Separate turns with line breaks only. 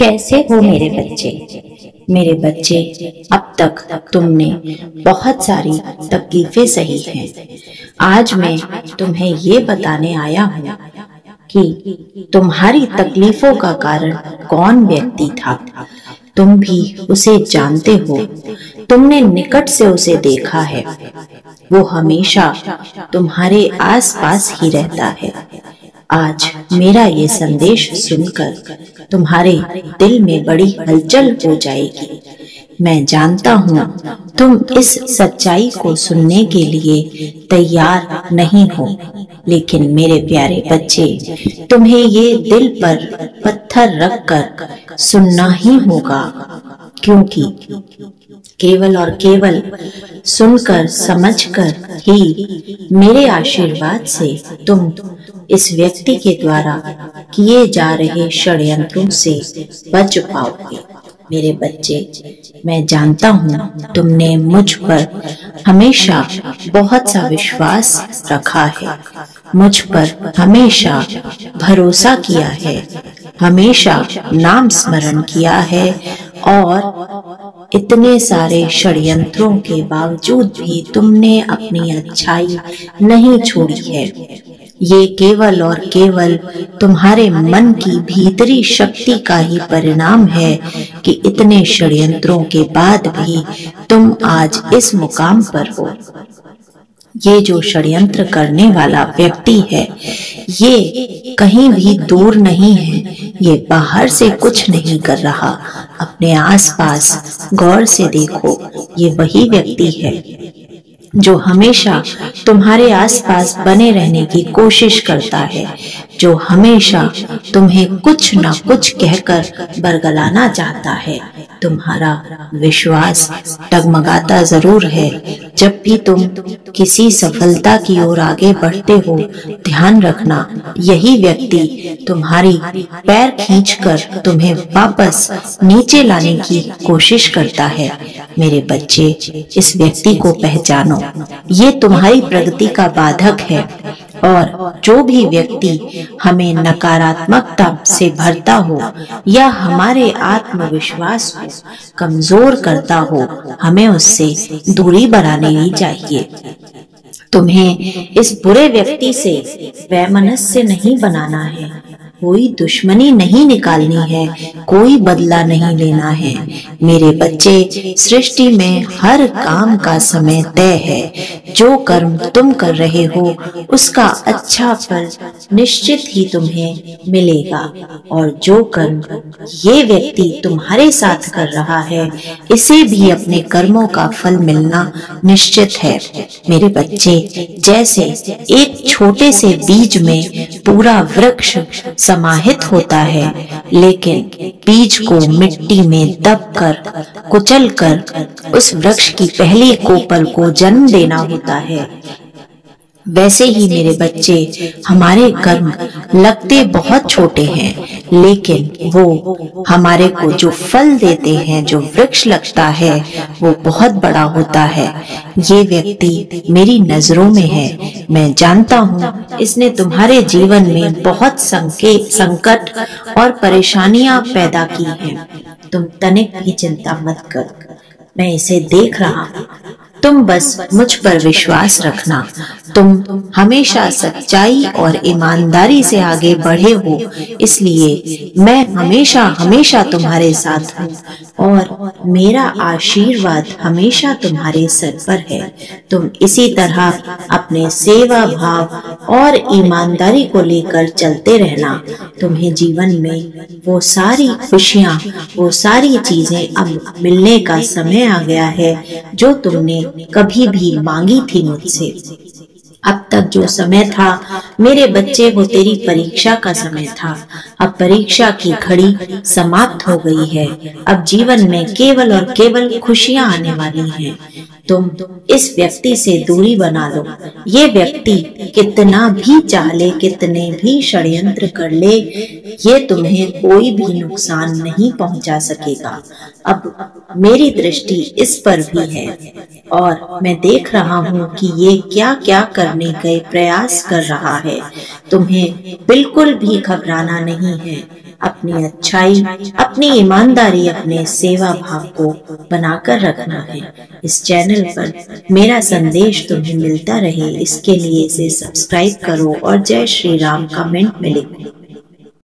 कैसे हो मेरे बच्चे। मेरे बच्चे, अब तक तुमने बहुत सारी तकलीफें सही हैं। आज मैं तुम्हें ये बताने आया हूँ कि तुम्हारी तकलीफों का कारण कौन व्यक्ति था। तुम भी उसे जानते हो, तुमने निकट से उसे देखा है। वो हमेशा तुम्हारे आसपास ही रहता है। आज मेरा ये संदेश सुनकर तुम्हारे दिल में बड़ी हलचल हो जाएगी। मैं जानता हूँ तुम इस सच्चाई को सुनने के लिए तैयार नहीं हो, लेकिन मेरे प्यारे बच्चे, तुम्हें ये दिल पर पत्थर रखकर सुनना ही होगा, क्योंकि केवल और केवल सुनकर समझकर ही मेरे आशीर्वाद से तुम इस व्यक्ति के द्वारा किए जा रहे षड्यंत्रों से बच पाओगे। मेरे बच्चे, मैं जानता हूँ तुमने मुझ पर हमेशा बहुत सा विश्वास रखा है, मुझ पर हमेशा भरोसा किया है, हमेशा नाम स्मरण किया है, और इतने सारे षड्यंत्रों के बावजूद भी तुमने अपनी अच्छाई नहीं छोड़ी है। ये केवल और केवल तुम्हारे मन की भीतरी शक्ति का ही परिणाम है कि इतने षड्यंत्रों के बाद भी तुम आज इस मुकाम पर हो। ये जो षड्यंत्र करने वाला व्यक्ति है, ये कहीं भी दूर नहीं है, ये बाहर से कुछ नहीं कर रहा। अपने आसपास गौर से देखो, ये वही व्यक्ति है जो हमेशा तुम्हारे आसपास बने रहने की कोशिश करता है, जो हमेशा तुम्हें कुछ न कुछ कहकर बरगलाना चाहता है। तुम्हारा विश्वास डगमगाता जरूर है जब भी तुम किसी सफलता की ओर आगे बढ़ते हो। ध्यान रखना, यही व्यक्ति तुम्हारी पैर खींचकर तुम्हें वापस नीचे लाने की कोशिश करता है। मेरे बच्चे, इस व्यक्ति को पहचानो, ये तुम्हारी प्रगति का बाधक है, और जो भी व्यक्ति हमें नकारात्मकता से भरता हो या हमारे आत्मविश्वास को कमजोर करता हो, हमें उससे दूरी बना लेनी चाहिए। तुम्हें इस बुरे व्यक्ति से वैमनस्य नहीं बनाना है, कोई दुश्मनी नहीं निकालनी है, कोई बदला नहीं लेना है। मेरे बच्चे, सृष्टि में हर काम का समय तय है। जो कर्म तुम कर रहे हो उसका अच्छा फल निश्चित ही तुम्हें मिलेगा, और जो कर्म ये व्यक्ति तुम्हारे साथ कर रहा है, इसे भी अपने कर्मों का फल मिलना निश्चित है। मेरे बच्चे, जैसे एक छोटे से बीज में पूरा वृक्ष समाहित होता है, लेकिन बीज को मिट्टी में दबकर कुचलकर उस वृक्ष की पहली कोपल को जन्म देना होता है, वैसे ही मेरे बच्चे, हमारे कर्म लगते बहुत छोटे हैं, लेकिन वो हमारे को जो फल देते हैं, जो वृक्ष लगता है, वो बहुत बड़ा होता है। ये व्यक्ति मेरी नजरों में है। मैं जानता हूँ इसने तुम्हारे जीवन में बहुत संकट और परेशानियां पैदा की हैं। तुम तनिक भी चिंता मत करो, मैं इसे देख रहा हूँ। तुम बस मुझ पर विश्वास रखना। तुम हमेशा सच्चाई और ईमानदारी से आगे बढ़े हो, इसलिए मैं हमेशा हमेशा तुम्हारे साथ हूँ, और मेरा आशीर्वाद हमेशा तुम्हारे सर पर है। तुम इसी तरह अपने सेवा भाव और ईमानदारी को लेकर चलते रहना। तुम्हें जीवन में वो सारी खुशियाँ, वो सारी चीजें अब मिलने का समय आ गया है जो तुमने कभी भी मांगी थी मुझसे। अब तक जो समय था मेरे बच्चे, वो तेरी परीक्षा का समय था। अब परीक्षा की घड़ी समाप्त हो गई है। अब जीवन में केवल और केवल खुशियां आने वाली हैं। तुम इस व्यक्ति से दूरी बना लो। ये व्यक्ति कितना भी चाह ले, कितने भी षड्यंत्र कर ले, ये तुम्हें कोई भी नुकसान नहीं पहुंचा सकेगा। अब मेरी दृष्टि इस पर भी है, और मैं देख रहा हूँ कि ये क्या क्या करने का प्रयास कर रहा है। तुम्हें बिल्कुल भी घबराना नहीं है। अपनी अच्छाई, अपनी ईमानदारी, अपने सेवा भाव को बनाकर रखना है। इस चैनल पर मेरा संदेश तुम्हें मिलता रहे, इसके लिए इसे सब्सक्राइब करो और जय श्री राम कमेंट में लिखो।